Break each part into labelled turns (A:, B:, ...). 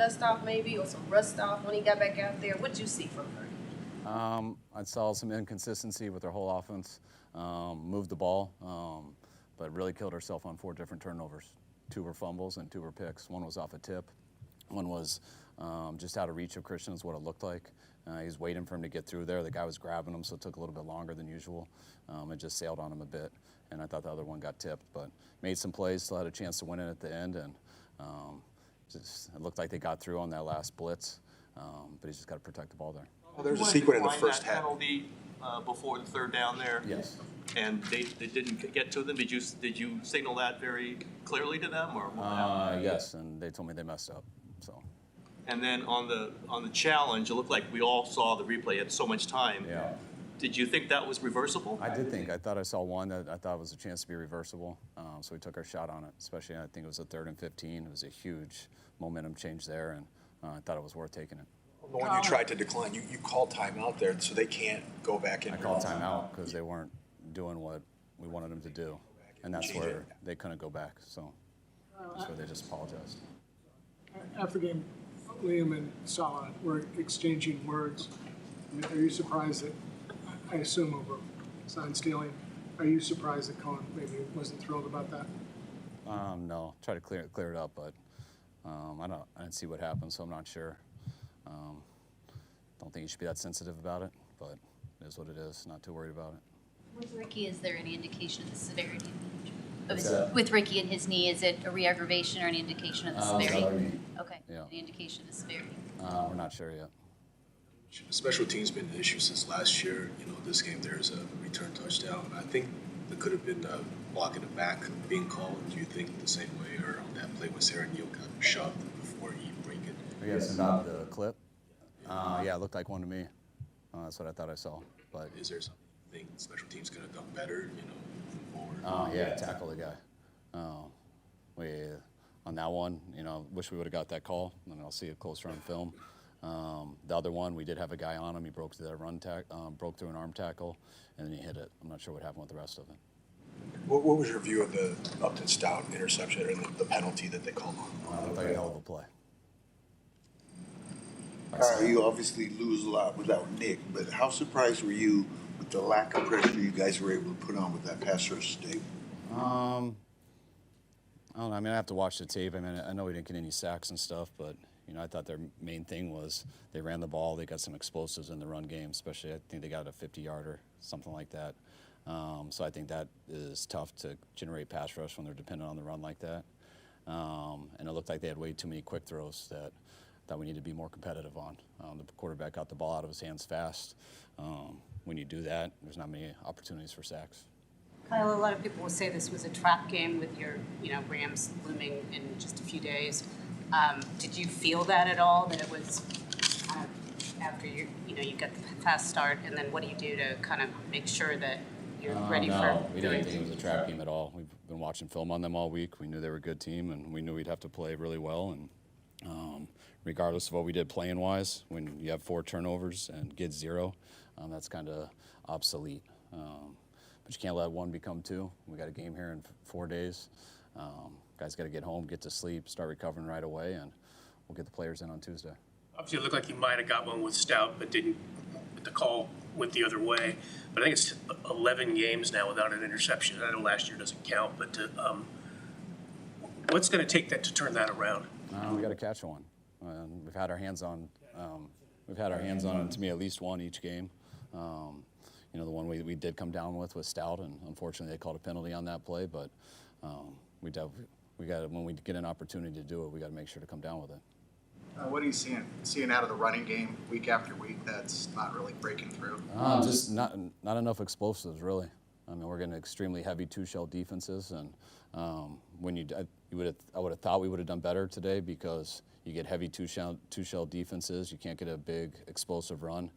A: dust off maybe, or some rust off when he got back out there? What'd you see from her?
B: I saw some inconsistency with their whole offense. Moved the ball, but really killed herself on 4 different turnovers. 2 were fumbles and 2 were picks. 1 was off a tip. 1 was just out of reach of Christian is what it looked like. He was waiting for him to get through there. The guy was grabbing him, so it took a little bit longer than usual. It just sailed on him a bit, and I thought the other one got tipped. But made some plays, still had a chance to win it at the end, and it looked like they got through on that last blitz. But he's just got to protect the ball there.
C: Well, there's a sequence in the first half.
D: Penalty before the third down there.
B: Yes.
D: And they didn't get to them. Did you signal that very clearly to them, or what happened?
B: Yes, and they told me they messed up. So.
D: And then on the challenge, it looked like we all saw the replay. Had so much time.
B: Yeah.
D: Did you think that was reversible?
B: I did think. I thought I saw one that I thought was a chance to be reversible. So we took our shot on it. Especially, I think it was a 3rd and 15. It was a huge momentum change there, and I thought it was worth taking it.
C: The one you tried to decline, you called timeout there, so they can't go back in.
B: I called timeout because they weren't doing what we wanted them to do, and that's where they couldn't go back. So that's where they just apologized.
E: After game, Liam and Salah were exchanging words. I mean, are you surprised that, I assume over sign stealing, are you surprised that Cohen maybe wasn't thrilled about that?
B: No, try to clear it up, but I didn't see what happened, so I'm not sure. Don't think you should be that sensitive about it, but it is what it is. Not too worried about it.
F: With Ricky, is there any indication of the severity of his, with Ricky and his knee? Is it a re-aggravation or any indication of the severity? Okay.
B: Yeah.
F: Any indication of the severity?
B: We're not sure yet.
G: Special teams been an issue since last year. You know, this game there's a return touchdown. I think there could have been blocking the back being called. Do you think the same way, or on that play when Sarah Neal got shoved before he break it?
B: Yes, about the clip. Yeah, it looked like one to me. That's what I thought I saw. But
G: Is there something special teams could have done better? You know, moving forward.
B: yeah, tackle the guy. We on that one, you know, wish we would have got that call. I mean, I'll see it closer on film. The other one, we did have a guy on him. He broke through that broke through an arm tackle, and then he hit it. I'm not sure what happened with the rest of it.
C: What was your view of the Upton Stout interception or the penalty that they called on?
B: It looked like a hell of a play.
H: Kyle, you obviously lose a lot without Nick, but how surprised were you with the lack of pressure you guys were able to put on with that pass rush today?
B: I don't know. I mean, I have to watch the tape. I mean, I know we didn't get any sacks and stuff, but you know, I thought their main thing was they ran the ball. They got some explosives in the run game, especially I think they got a 50-yarder, something like that. So I think that is tough to generate pass rush when they're dependent on the run like that. And it looked like they had way too many quick throws that we need to be more competitive on. The quarterback got the ball out of his hands fast. When you do that, there's not many opportunities for sacks.
I: Kyle, a lot of people will say this was a trap game with your, Rams looming in just a few days. Did you feel that at all? That it was kind of after you get the fast start, and then what do you do to kind of make sure that you're ready for?
B: No, we didn't think it was a trap game at all. We've been watching film on them all week. We knew they were a good team, and we knew we'd have to play really well. And regardless of what we did playing-wise, when you have 4 turnovers and get 0, that's kind of obsolete. But you can't let 1 become 2. We got a game here in 4 days. Guys got to get home, get to sleep, start recovering right away, and we'll get the players in on Tuesday.
J: Obviously, it looked like you might have got one with Stout, but didn't. The call went the other way. But I think it's 11 games now without an interception. I know last year doesn't count, but what's going to take that to turn that around?
B: We got to catch one. We've had our hands on. We've had our hands on, to me, at least one each game. The one we did come down with was Stout, and unfortunately they called a penalty on that play. But we got when we get an opportunity to do it, we got to make sure to come down with it.
K: What are you seeing out of the running game week after week that's not really breaking through?
B: Just not enough explosives, really. I mean, we're getting extremely heavy 2-shell defenses, and I would have thought we would have done better today because you get heavy two-shell defenses. You can't get a big explosive run.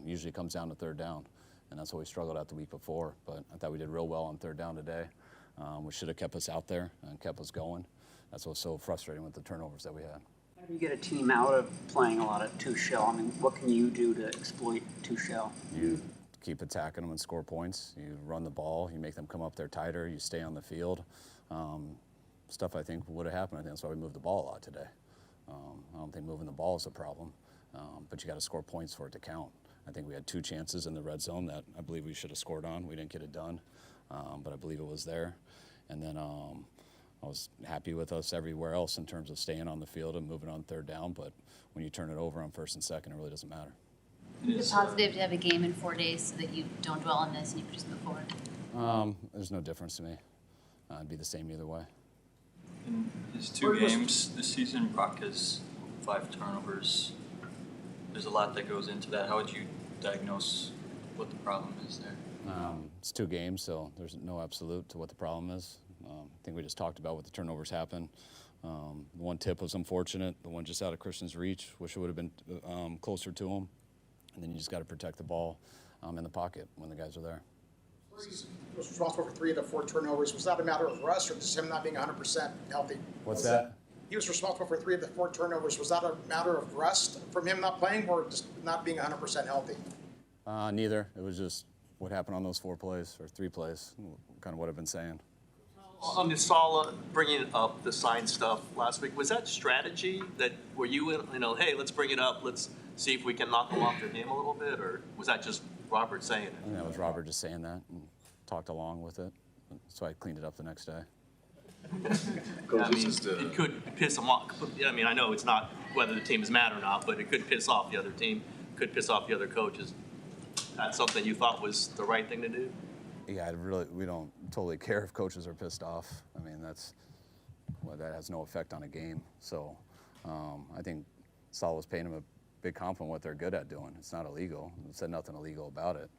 B: Usually it comes down to 3rd down, and that's what we struggled at the week before. But I thought we did real well on 3rd down today. Which should have kept us out there and kept us going. That's what's so frustrating with the turnovers that we had.
L: How do you get a team out of playing a lot of 2-shell? I mean, what can you do to exploit 2-shell?
B: You keep attacking them and score points. You run the ball. You make them come up there tighter. You stay on the field. Stuff I think would have happened. I think that's why we moved the ball a lot today. I don't think moving the ball is a problem, but you got to score points for it to count. I think we had 2 chances in the red zone that I believe we should have scored on. We didn't get it done, but I believe it was there. And then I was happy with us everywhere else in terms of staying on the field and moving on 3rd down, but when you turn it over on 1st and 2nd, it really doesn't matter.
F: Is it positive to have a game in 4 days so that you don't dwell on this and you just move forward?
B: There's no difference to me. It'd be the same either way.
M: In his 2 games this season, Brock has 5 turnovers. There's a lot that goes into that. How would you diagnose what the problem is there?
B: It's 2 games, so there's no absolute to what the problem is. I think we just talked about what the turnovers happen. The one tip was unfortunate. The one just out of Christian's reach. Wish it would have been closer to him. And then you just got to protect the ball in the pocket when the guys are there.
N: He was responsible for 3 of the 4 turnovers. Was that a matter of rust or just him not being 100% healthy?
B: What's that?
N: He was responsible for 3 of the 4 turnovers. Was that a matter of rust from him not playing or just not being 100% healthy?
B: Neither. It was just what happened on those 4 plays or 3 plays, kind of what I've been saying.
D: On the Sala bringing up the sign stuff last week, was that strategy that were you know, hey, let's bring it up, let's see if we can knock them off their game a little bit, or was that just Robert saying it?
B: I think that was Robert just saying that and talked along with it, so I cleaned it up the next day.
D: I mean, it could piss them off. I mean, I know it's not whether the team is mad or not, but it could piss off the other team, could piss off the other coaches. That's something you thought was the right thing to do?
B: Yeah, we don't totally care if coaches are pissed off. I mean, that has no effect on a game. So I think Saul was paying them a big compliment what they're good at doing. It's not illegal. It said nothing illegal about it.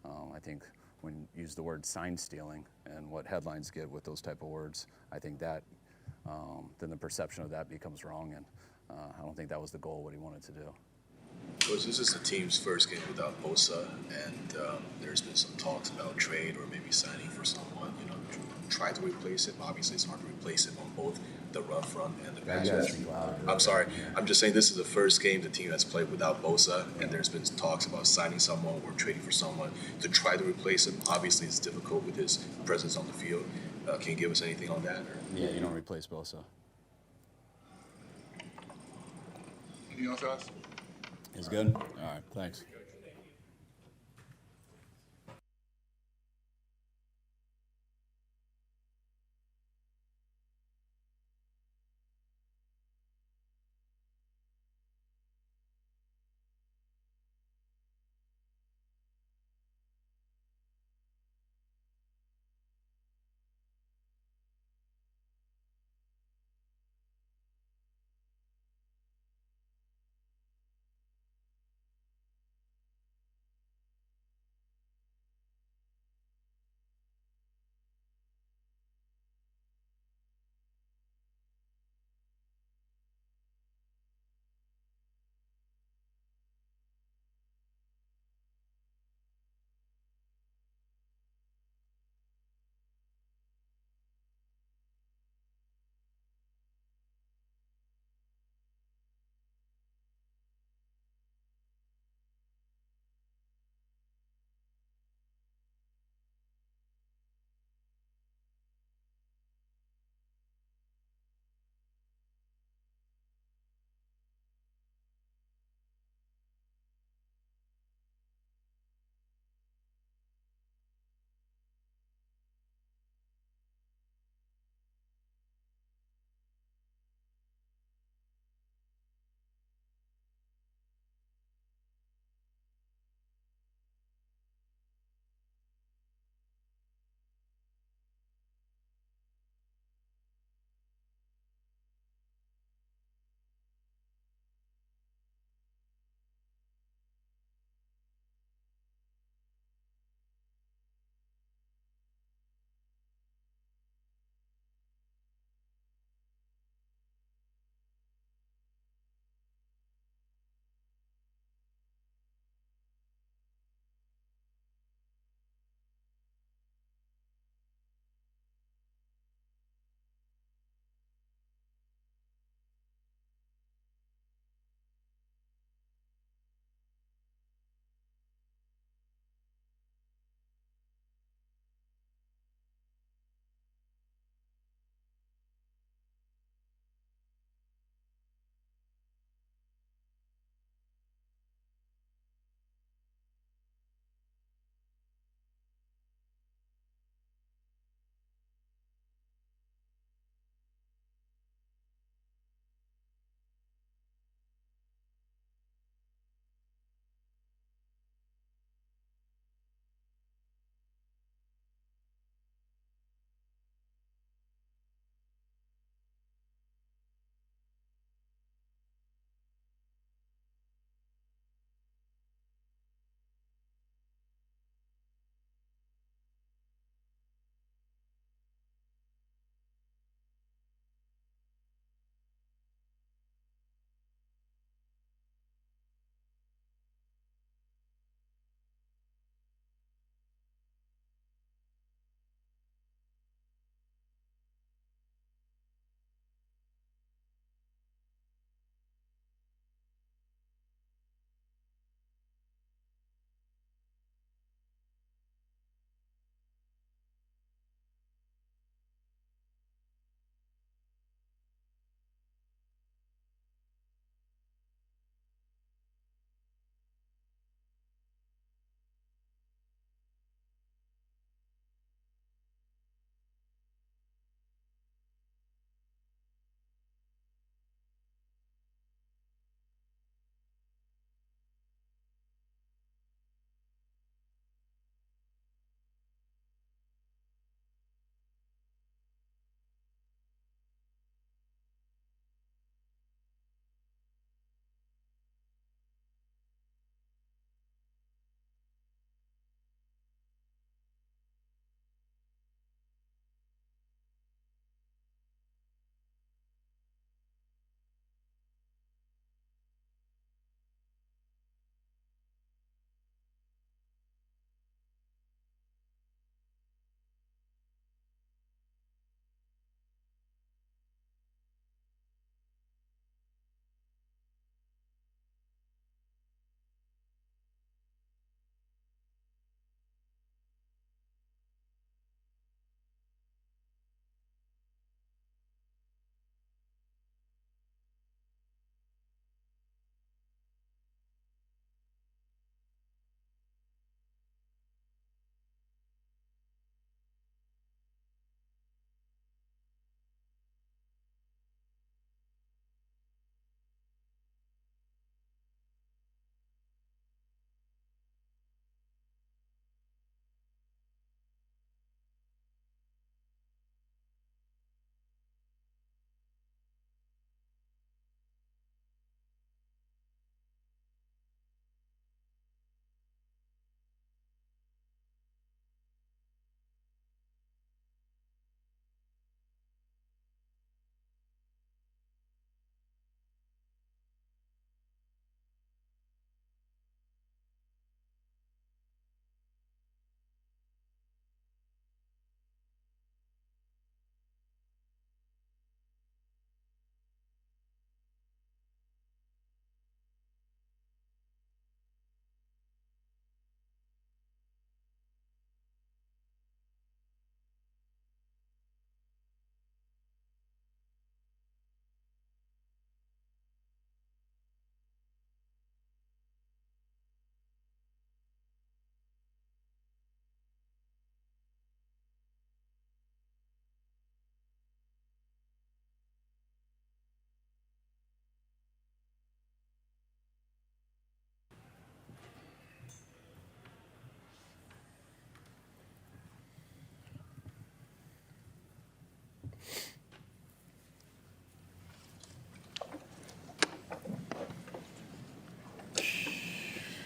B: I think when you use the word sign stealing and what headlines get with those type of words, I think that then the perception of that becomes wrong, and I don't think that was the goal, what he wanted to do.
G: Coach, this is the team's first game without Bosa, and there's been some talks about trade or maybe signing for someone, you know, try to replace him. Obviously, it's hard to replace him on both the run front and the pass rush. I'm sorry. I'm just saying this is the first game the team has played without Bosa, and there's been talks about signing someone or trading for someone to try to replace him. Obviously, it's difficult with his presence on the field. Can you give us anything on that? Or?
B: Yeah, you don't replace Bosa.
C: Anything else, guys?
B: He's good? All right, thanks.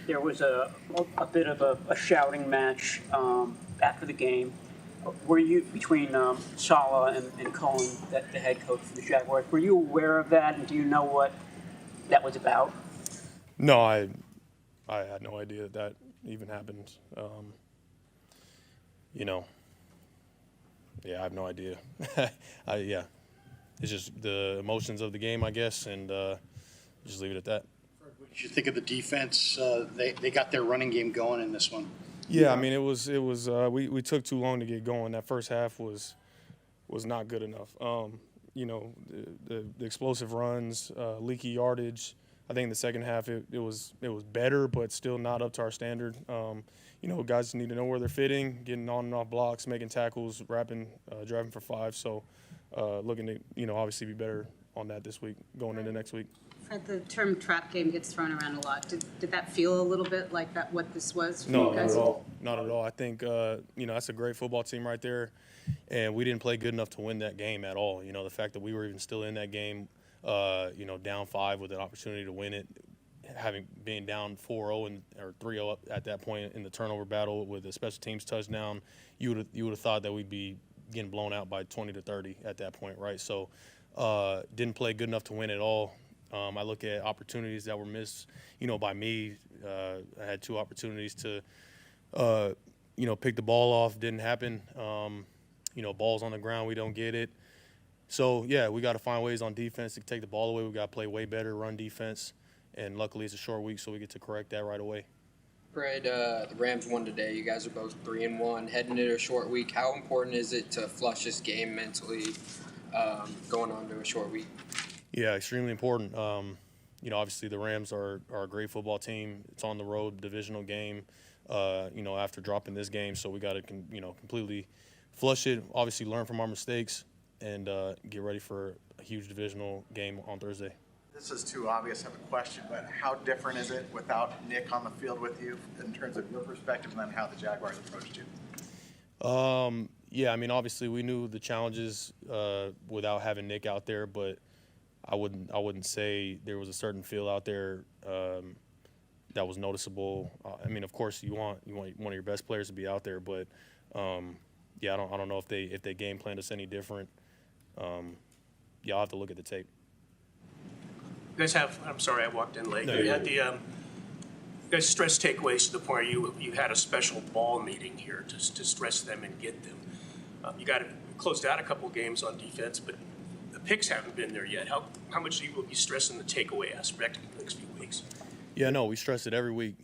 L: there was a bit of a shouting match after the game. Were you between Saleh and Cohen, the head coach for the Jaguars? Were you aware of that, and do you know what that was about?
O: No, I had no idea that even happened. Yeah, I have no idea. Yeah, it's just the emotions of the game, I guess, and just leave it at that.
P: What did you think of the defense? They got their running game going in this one.
O: Yeah, I mean, it was we took too long to get going. That first half was not good enough. The explosive runs, leaky yardage. I think in the second half it was better, but still not up to our standard. Guys need to know where they're fitting, getting on and off blocks, making tackles, driving for 5. So looking to obviously be better on that this week, going into next week.
I: Fred, the term trap game gets thrown around a lot. Did that feel a little bit like that? What this was for
O: No,
I: you guys?
O: not at all. Not at all. I think that's a great football team right there, and we didn't play good enough to win that game at all. The fact that we were even still in that game, down 5 with an opportunity to win it, having been down 4-0 or 3-0 up at that point in the turnover battle with a special teams touchdown, you would have thought that we'd be getting blown out by 20 to 30 at that point, right? So didn't play good enough to win at all. I look at opportunities that were missed, by me. I had 2 opportunities to, pick the ball off. Didn't happen. Balls on the ground, we don't get it. So, yeah, we got to find ways on defense to take the ball away. We got to play way better run defense. And luckily it's a short week, so we get to correct that right away.
Q: Fred, the Rams won today. You guys are both 3-1. Heading into a short week, how important is it to flush this game mentally going on to a short week?
O: Yeah, extremely important. Obviously the Rams are a great football team. It's on the road, divisional game, after dropping this game. So we got to, completely flush it, obviously learn from our mistakes, and get ready for a huge divisional game on Thursday.
K: This is too obvious of a question, but how different is it without Nick on the field with you in terms of your perspective and then how the Jaguars approached you?
O: Yeah, I mean, obviously we knew the challenges without having Nick out there, but I wouldn't say there was a certain feel out there that was noticeable. I mean, of course you want one of your best players to be out there, but yeah, I don't know if they game planned us any different. Yeah, I'll have to look at the tape.
J: You guys I'm sorry I walked in late.
O: No,
J: You had you guys stress takeaways to the point where you had a special ball meeting here to stress them and get them. You got closed out a couple of games on defense, but the picks haven't been there yet. How much will you be stressing the takeaway aspect in the next few weeks?
O: Yeah, no, we stress it every week.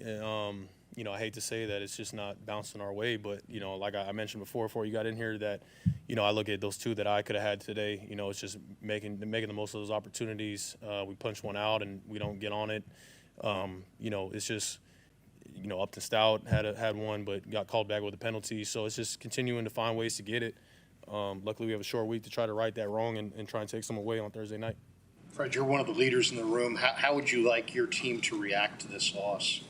O: I hate to say that it's just not bouncing our way, but, like I mentioned before you got in here, that, I look at those 2 that I could have had today. It's just making the most of those opportunities. We punch one out and we don't get on it. It's just, Upton Stout had one but got called back with a penalty. So it's just continuing to find ways to get it. Luckily, we have a short week to try to right that wrong and try and take some away on Thursday night.
P: Fred, you're one of the leaders in the room. How would you like your team to react to this loss?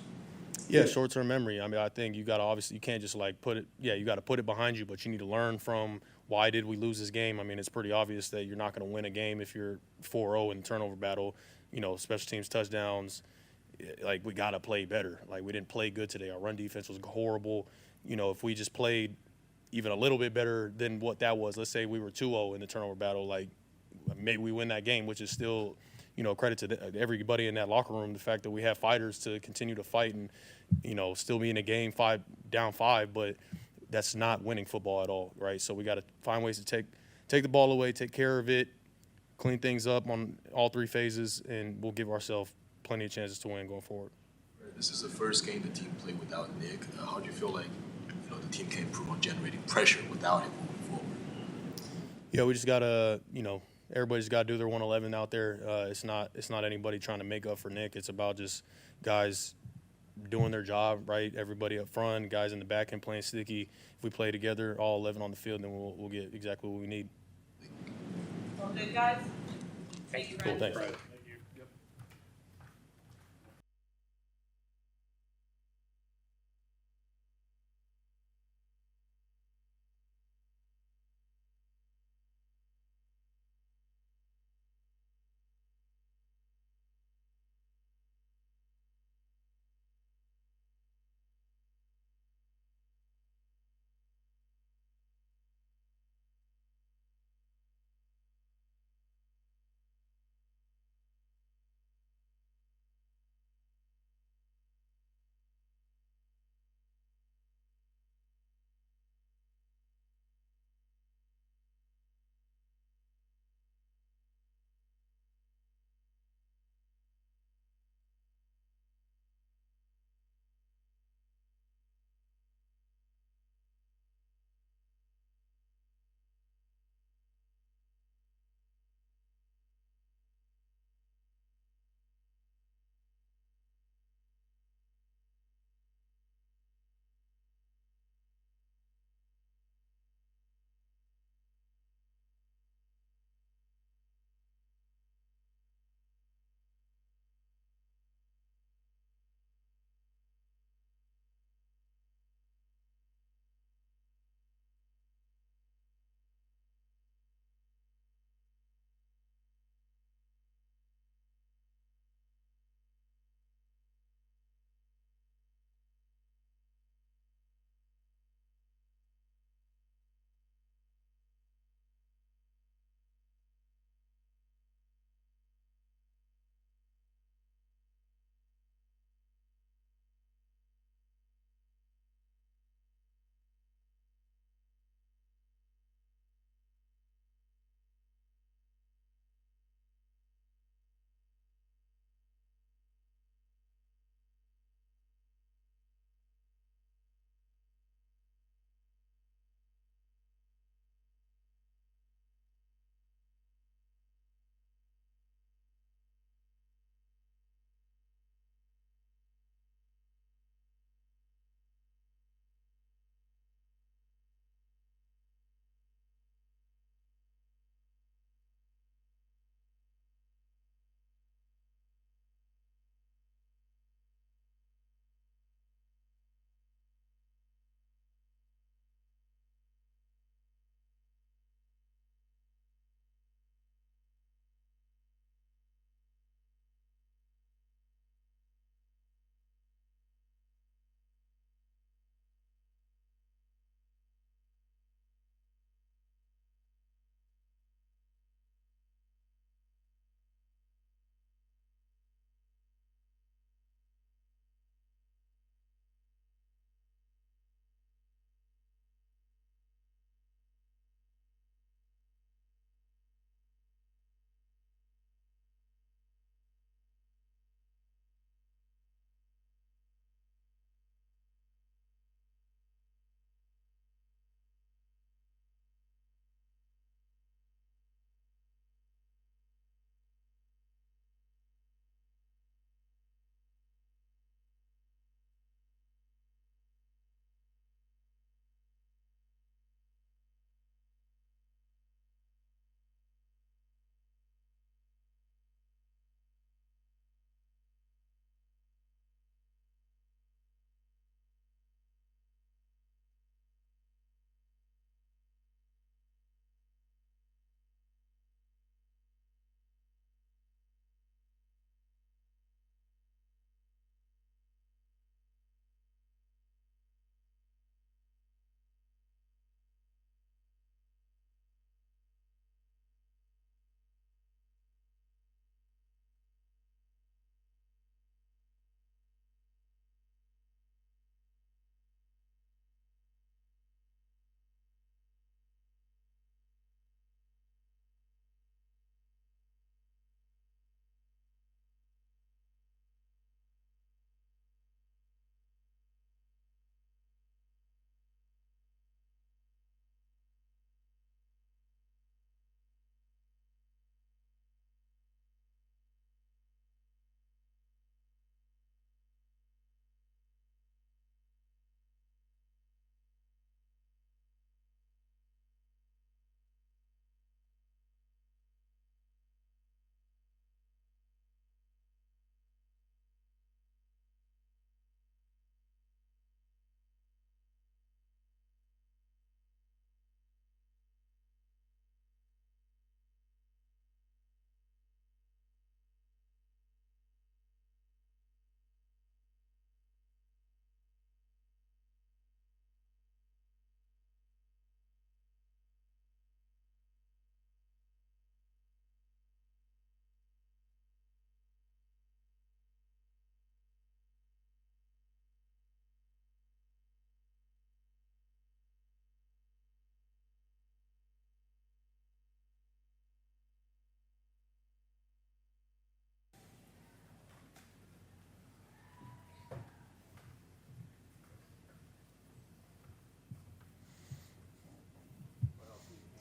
O: Yeah, short-term memory. I mean, I think you got to you can't just put it. Yeah, you got to put it behind you, but you need to learn from why did we lose this game. I mean, it's pretty obvious that you're not going to win a game if you're 4-0 in the turnover battle. Special teams touchdowns. We got to play better. We didn't play good today. Our run defense was horrible. If we just played even a little bit better than what that was, let's say we were 2-0 in the turnover battle, maybe we win that game, which is still, credit to everybody in that locker room, the fact that we have fighters to continue to fight and, still be in a game down 5, but that's not winning football at all, right? So we got to find ways to take the ball away, take care of it, clean things up on all 3 phases, and we'll give ourselves plenty of chances to win going forward.
G: This is the first game the team played without Nick. How do you feel like the team can improve on generating pressure without him moving forward?
O: Yeah, we just got to, everybody's got to do their 111 out there. It's not anybody trying to make up for Nick. It's about just guys doing their job, right? Everybody up front, guys in the back end playing sticky. If we play together, all 11 on the field, then we'll get exactly what we need.
I: Well, good, guys.
J: Thank you.
O: Cool, thanks.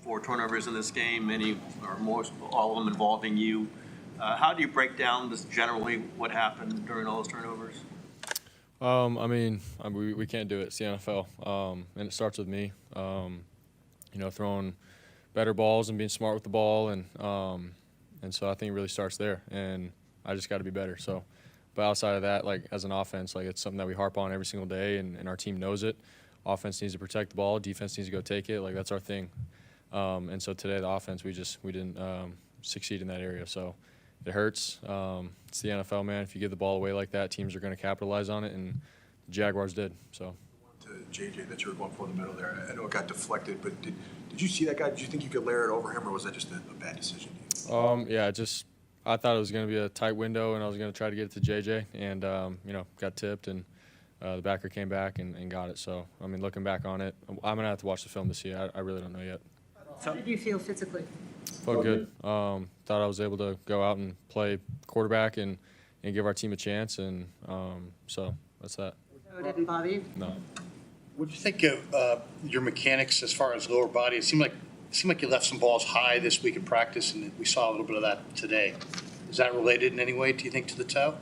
D: 4 turnovers in this game, many or most, all of them involving you. How do you break down just generally what happened during all those turnovers?
O: We can't do it. It's the NFL, and it starts with me. Throwing better balls and being smart with the ball, and so I think it really starts there. And I just got to be better. So, but outside of that, like as an offense, like it's something that we harp on every single day, and our team knows it. Offense needs to protect the ball. Defense needs to go take it. Like that's our thing. And so today, the offense, we didn't succeed in that area. So it hurts. It's the NFL, man. If you give the ball away like that, teams are going to capitalize on it, and the Jaguars did. So.
C: To JJ, that you were going for in the middle there. I know it got deflected, but did you see that guy? Did you think you could layer it over him, or was that just a bad decision?
O: I thought it was going to be a tight window, and I was going to try to get it to JJ, and got tipped, and the backer came back and got it. So looking back on it, I'm going to have to watch the film to see. I really don't know yet.
I: How did you feel physically?
O: Felt good. Thought I was able to go out and play quarterback and give our team a chance, and so that's that.
I: So it didn't bother you?
O: No.
P: What do you think of your mechanics as far as lower body? It seemed like you left some balls high this week in practice, and we saw a little bit of that today. Is that related in any way, do you think, to the toe?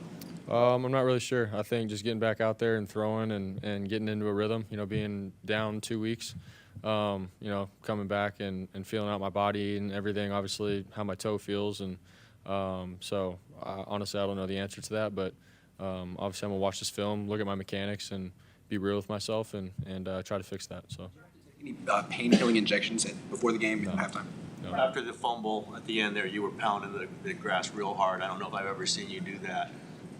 O: I'm not really sure. I think just getting back out there and throwing and getting into a rhythm, being down 2 weeks, coming back and feeling out my body and everything, obviously how my toe feels. And so honestly, I don't know the answer to that, but obviously I'm going to watch this film, look at my mechanics, and be real with myself and try to fix that. So.
C: Any pain-killing injections before the game at halftime?
O: No.
D: After the fumble at the end there, you were pounding the grass real hard. I don't know if I've ever seen you do that.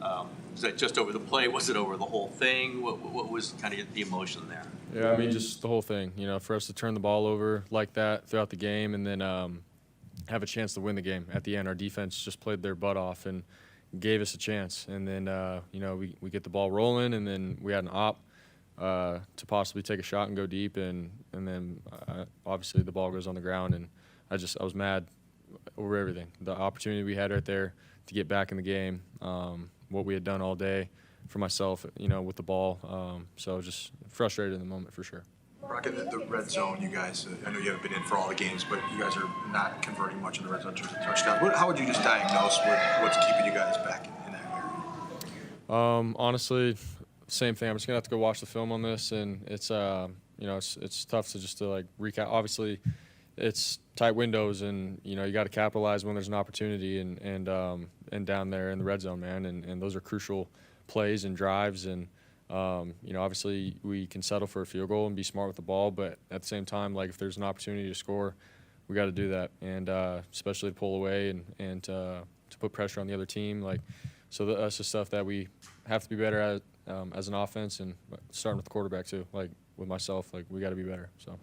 D: Was that just over the play? Was it over the whole thing? What was kind of the emotion there?
O: Yeah, just the whole thing. For us to turn the ball over like that throughout the game and then have a chance to win the game at the end. Our defense just played their butt off and gave us a chance. And then, we get the ball rolling, and then we had an op to possibly take a shot and go deep. And then, obviously, the ball goes on the ground. And I was mad over everything. The opportunity we had right there to get back in the game, what we had done all day for myself, with the ball. So just frustrated in the moment for sure.
C: Brock, in the red zone, you guys, I know you haven't been in for all the games, but you guys are not converting much in the red zone to touchdowns. How would you just diagnose what's keeping you guys back in that area?
O: Honestly, same thing. I'm just going to have to go watch the film on this, and it's, it's tough to recap. Obviously, it's tight windows, and, you got to capitalize when there's an opportunity and down there in the red zone, man, and those are crucial plays and drives, and obviously we can settle for a field goal and be smart with the ball, but at the same time, if there's an opportunity to score, we got to do that, and especially to pull away and to put pressure on the other team. So that's the stuff that we have to be better at as an offense, and starting with the quarterback too. With myself, we got to be better. So.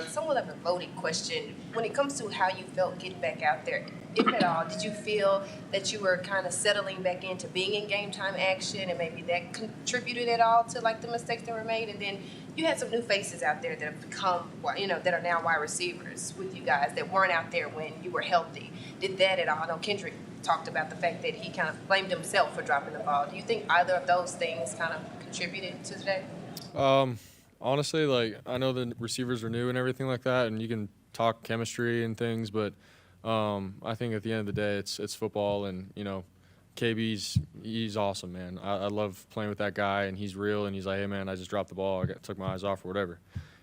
A: Somewhat of a loaded question. When it comes to how you felt getting back out there, if at all, did you feel that you were kind of settling back into being in game time action, and maybe that contributed at all to the mistakes that were made? And then you had some new faces out there that have become, that are now wide receivers with you guys that weren't out there when you were healthy. Did that at all? I know Kendrick talked about the fact that he kind of blamed himself for dropping the ball. Do you think either of those things kind of contributed to today?
O: Honestly, I know the receivers are new and everything like that, and you can talk chemistry and things, but I think at the end of the day, it's football, and he's awesome, man. I love playing with that guy, and he's real, and he's like, hey man, I just dropped the ball, took my eyes off or whatever,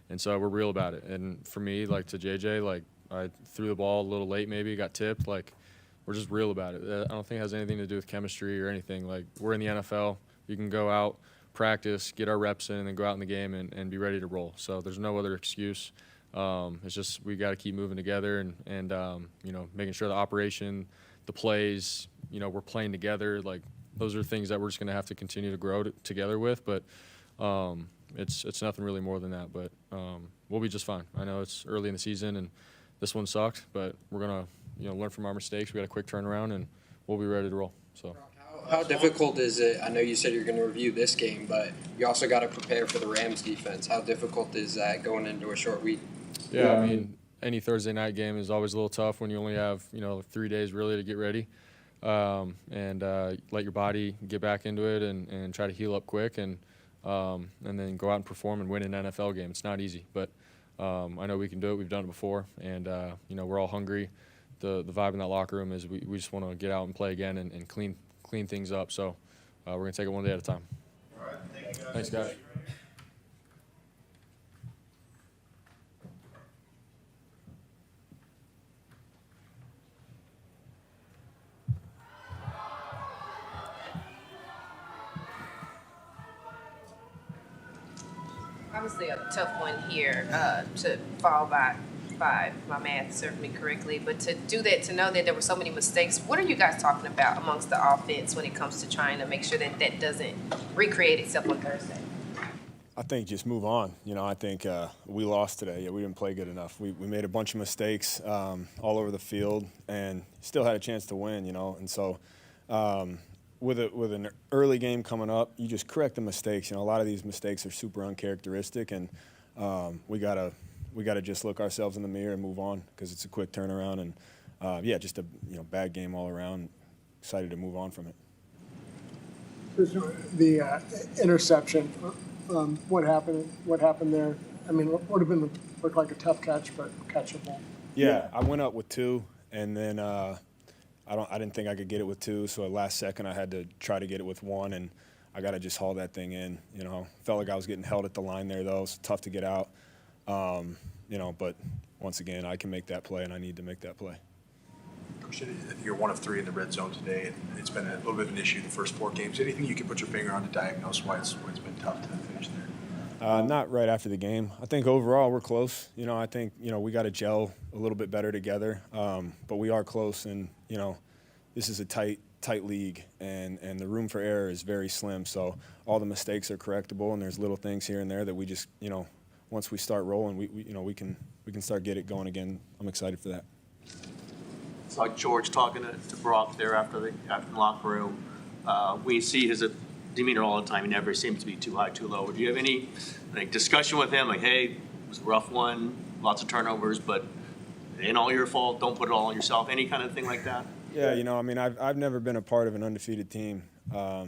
O: and so we're real about it. And for me, to JJ, I threw the ball a little late, maybe got tipped. We're just real about it. I don't think it has anything to do with chemistry or anything. We're in the NFL. You can go out, practice, get our reps in, and then go out in the game and be ready to roll. So there's no other excuse. It's just we got to keep moving together and making sure the operation, the plays, we're playing together. Those are things that we're just going to have to continue to grow together with. But it's nothing really more than that. But we'll be just fine. I know it's early in the season and this one sucked, but we're going to learn from our mistakes. We got a quick turnaround and we'll be ready to roll. So.
Q: How difficult is it? I know you said you're going to review this game, but you also got to prepare for the Rams defense. How difficult is that going into a short week?
O: Yeah, any Thursday night game is always a little tough when you only have 3 days really to get ready, and let your body get back into it and try to heal up quick and then go out and perform and win an NFL game. It's not easy, but
R: I know we can do it. We've done it before, and we're all hungry. The vibe in that locker room is we just want to get out and play again and clean things up. So we're going to take it one day at a time.
C: All right, thank you guys.
R: Thanks, guys.
A: Obviously a tough one here to fall by 5. My math served me correctly, but to do that, to know that there were so many mistakes, what are you guys talking about amongst the offense when it comes to trying to make sure that that doesn't recreate itself on Thursday?
S: I think just move on. I think we lost today. Yeah, we didn't play good enough. We made a bunch of mistakes all over the field and still had a chance to win, And so with an early game coming up, you just correct the mistakes. A lot of these mistakes are super uncharacteristic, and we gotta just look ourselves in the mirror and move on because it's a quick turnaround. And just a bad game all around. Excited to move on from it.
E: The interception. What happened there? I mean, what would have looked like a tough catch, but catchable.
S: Yeah, I went up with 2, and then I didn't think I could get it with 2, so at last second I had to try to get it with 1, and I got to just haul that thing in. Felt like I was getting held at the line there though. It's tough to get out. But once again, I can make that play, and I need to make that play.
C: You're 1 of 3 in the red zone today, and it's been a little bit of an issue the first 4 games. Anything you can put your finger on to diagnose why it's been tough to finish there?
S: Not right after the game. I think overall we're close. I think we got to gel a little bit better together, but we are close, and this is a tight league, and the room for error is very slim. So all the mistakes are correctable, and there's little things here and there that we just once we start rolling, we can start get it going again. I'm excited for that.
D: Saw George talking to Brock there after the locker room. We see his demeanor all the time. He never seems to be too high, too low. Do you have any discussion with him? Like, hey, it was a rough one, lots of turnovers, but it ain't all your fault. Don't put it all on yourself. Any kind of thing like that?
S: Yeah, I've never been a part of an undefeated team. I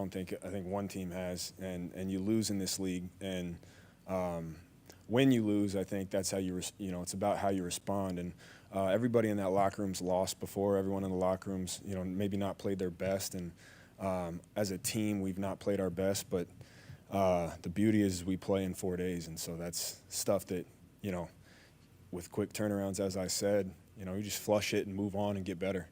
S: think one team has, and you lose in this league, and when you lose, I think that's how it's about how you respond. And everybody in that locker room's lost before. Everyone in the locker room's, maybe not played their best. And as a team, we've not played our best. But the beauty is we play in 4 days. And so that's stuff that, with quick turnarounds, as I said, you just flush it and move on and get better.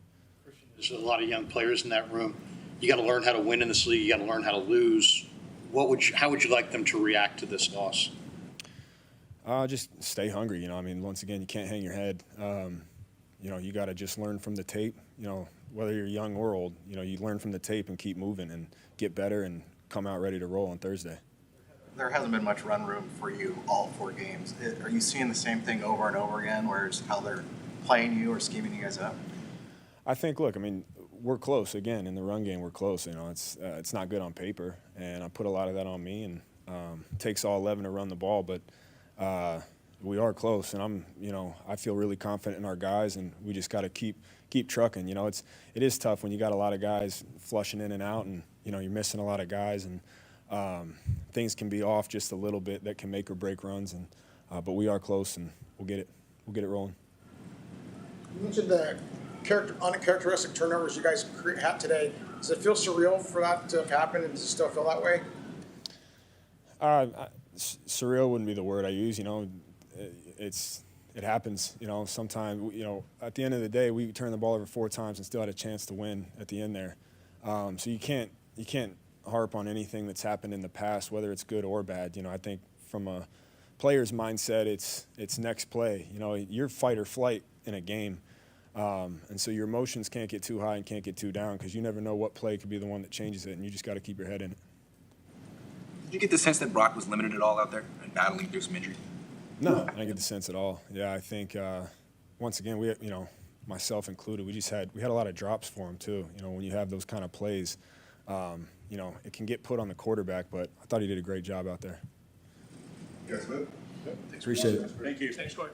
P: There's a lot of young players in that room. You got to learn how to win in this league. You got to learn how to lose. How would you like them to react to this loss?
S: Just stay hungry. Once again, you can't hang your head. You got to just learn from the tape. Whether you're young or old, you learn from the tape and keep moving and get better and come out ready to roll on Thursday.
K: There hasn't been much run room for you all 4 games. Are you seeing the same thing over and over again, whereas how they're playing you or scheming you guys up?
S: I think, we're close. Again, in the run game, we're close. It's not good on paper, and I put a lot of that on me, and it takes all 11 to run the ball, but we are close, and I feel really confident in our guys, and we just got to keep trucking. It is tough when you got a lot of guys flushing in and out, and you're missing a lot of guys, and things can be off just a little bit that can make or break runs, and but we are close, and we'll get it rolling.
N: You mentioned the uncharacteristic turnovers you guys had today. Does it feel surreal for that to have happened, and does it still feel that way?
S: Surreal wouldn't be the word I use. It happens. Sometimes. At the end of the day, we turned the ball over 4 times and still had a chance to win at the end there. So you can't harp on anything that's happened in the past, whether it's good or bad. I think from a player's mindset, it's next play. You're fight or flight in a game, and so your emotions can't get too high and can't get too down because you never know what play could be the one that changes it, and you just got to keep your head in it.
T: Did you get the sense that Brock was limited at all out there and battling through some injury?
S: No, I didn't get the sense at all. Yeah, I think once again we, myself included, we had a lot of drops for him too. When you have those kind of plays, it can get put on the quarterback, but I thought he did a great job out there.
C: You guys good?
S: Appreciate it.
J: Thank you. Thanks, Corey.